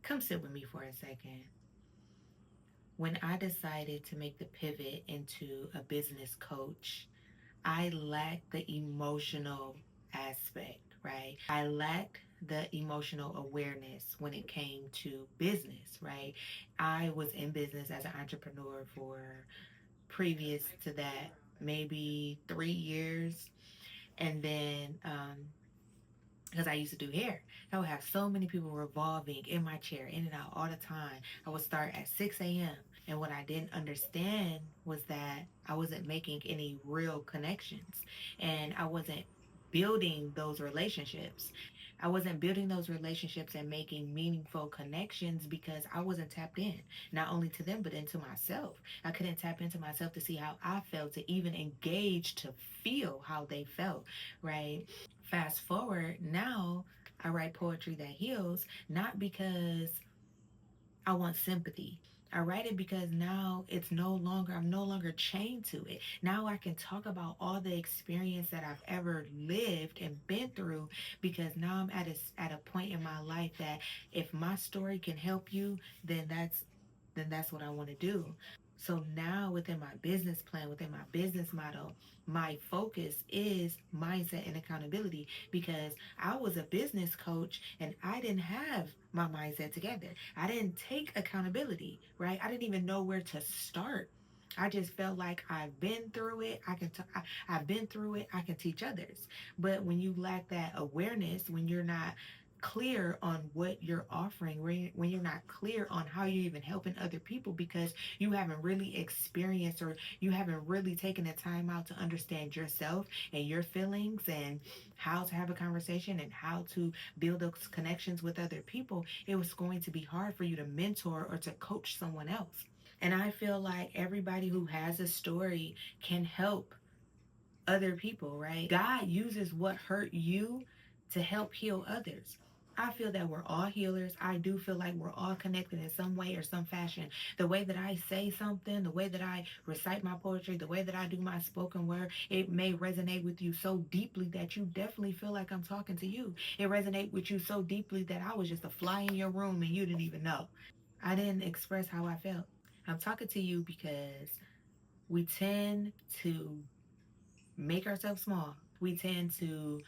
Come sit with me for a second. When I decided to make the pivot into a business coach, I lacked the emotional aspect, right? I lacked the emotional awareness when it came to business, right? I was in business as an entrepreneur for previous to that maybe 3 years. And then because I used to do hair. I would have so many people revolving in my chair, in and out all the time. I would start at 6 a.m. And what I didn't understand was that I wasn't making any real connections and I wasn't building those relationships. I wasn't building those relationships and making meaningful connections because I wasn't tapped in, not only to them, but into myself. I couldn't tap into myself to see how I felt, to even engage, to feel how they felt, right? Fast forward, now I write poetry that heals, not because I want sympathy. I write it because now I'm no longer chained to it. Now I can talk about all the experience that I've ever lived and been through because now I'm at a point in my life that if my story can help you, then that's what I want to do. So now within my business plan, within my business model, my focus is mindset and accountability because I was a business coach and I didn't have my mindset together. I didn't take accountability, right? I didn't even know where to start. I just felt like I've been through it. I've been through it. I can teach others. But when you lack that awareness, when you're not clear on what you're offering, when you're not clear on how you're even helping other people because you haven't really experienced or you haven't really taken the time out to understand yourself and your feelings and how to have a conversation and how to build those connections with other people, it was going to be hard for you to mentor or to coach someone else. And I feel like everybody who has a story can help other people, right? God uses what hurt you to help heal others. I feel that we're all healers. I do feel like we're all connected in some way or some fashion. The way that I say something, the way that I recite my poetry, the way that I do my spoken word, it may resonate with you so deeply that you definitely feel like I'm talking to you. It resonates with you so deeply that I was just a fly in your room and you didn't even know. I didn't express how I felt. I'm talking to you because we tend to make ourselves small. We tend to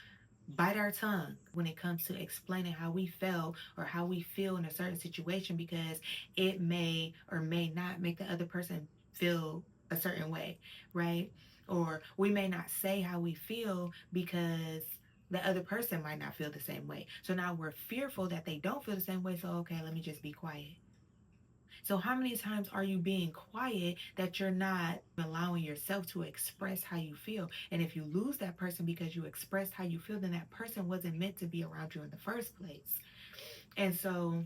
bite our tongue when it comes to explaining how we felt or how we feel in a certain situation because it may or may not make the other person feel a certain way, right? Or we may not say how we feel because the other person might not feel the same way. So now we're fearful that they don't feel the same way. So, okay, let me just be quiet. So, how many times are you being quiet that you're not allowing yourself to express how you feel? And if you lose that person because you expressed how you feel, then that person wasn't meant to be around you in the first place. And so,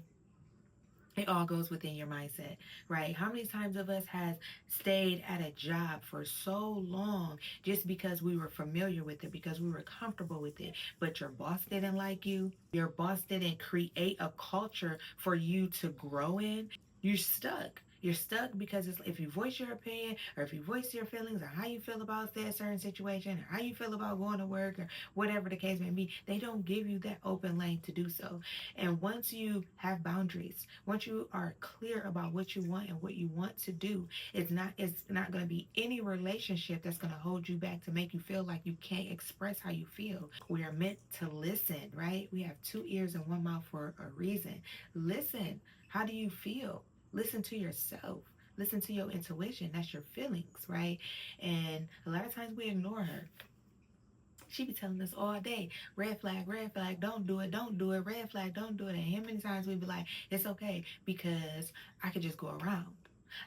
it all goes within your mindset, right? How many times of us has stayed at a job for so long just because we were familiar with it, because we were comfortable with it, but your boss didn't like you, your boss didn't create a culture for you to grow in, you're stuck. You're stuck because it's, if you voice your opinion or if you voice your feelings or how you feel about that certain situation or how you feel about going to work or whatever the case may be, they don't give you that open lane to do so. And once you have boundaries, once you are clear about what you want and what you want to do, it's not going to be any relationship that's going to hold you back to make you feel like you can't express how you feel. We are meant to listen, right? We have two ears and one mouth for a reason. Listen. How do you feel? Listen to yourself. Listen to your intuition. That's your feelings, right? And a lot of times we ignore her. She be telling us all day, red flag, don't do it, don't do it, red flag, don't do it. And how many times we be like, it's okay because I could just go around.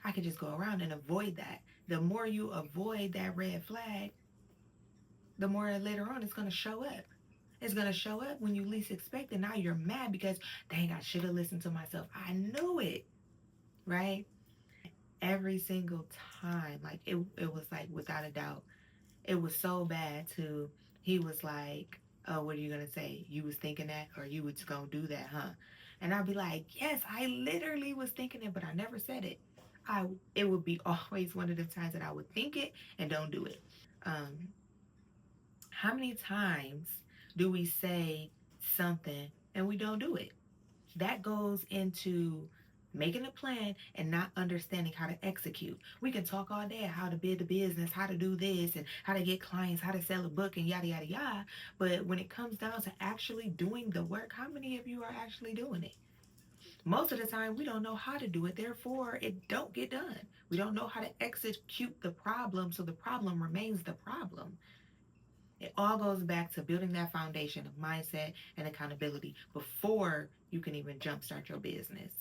I could just go around and avoid that. The more you avoid that red flag, the more later on it's going to show up. It's going to show up when you least expect it. Now you're mad because, dang, I should have listened to myself. I knew it, right? Every single time, like it was like without a doubt, it was so bad too. He was like, oh, what are you gonna say? You was thinking that, or you was gonna do that, huh? And I'd be like, yes, I literally was thinking it, but I never said it. I It would be always one of the times that I would think it and don't do it. um how many times do we say something and we don't do it? That goes into making a plan and not understanding how to execute. We can talk all day how to build a business, how to do this, and how to get clients, how to sell a book, and yada, yada, yada. But when it comes down to actually doing the work, how many of you are actually doing it? Most of the time, we don't know how to do it. Therefore, it don't get done. We don't know how to execute the problem, so the problem remains the problem. It all goes back to building that foundation of mindset and accountability before you can even jumpstart your business.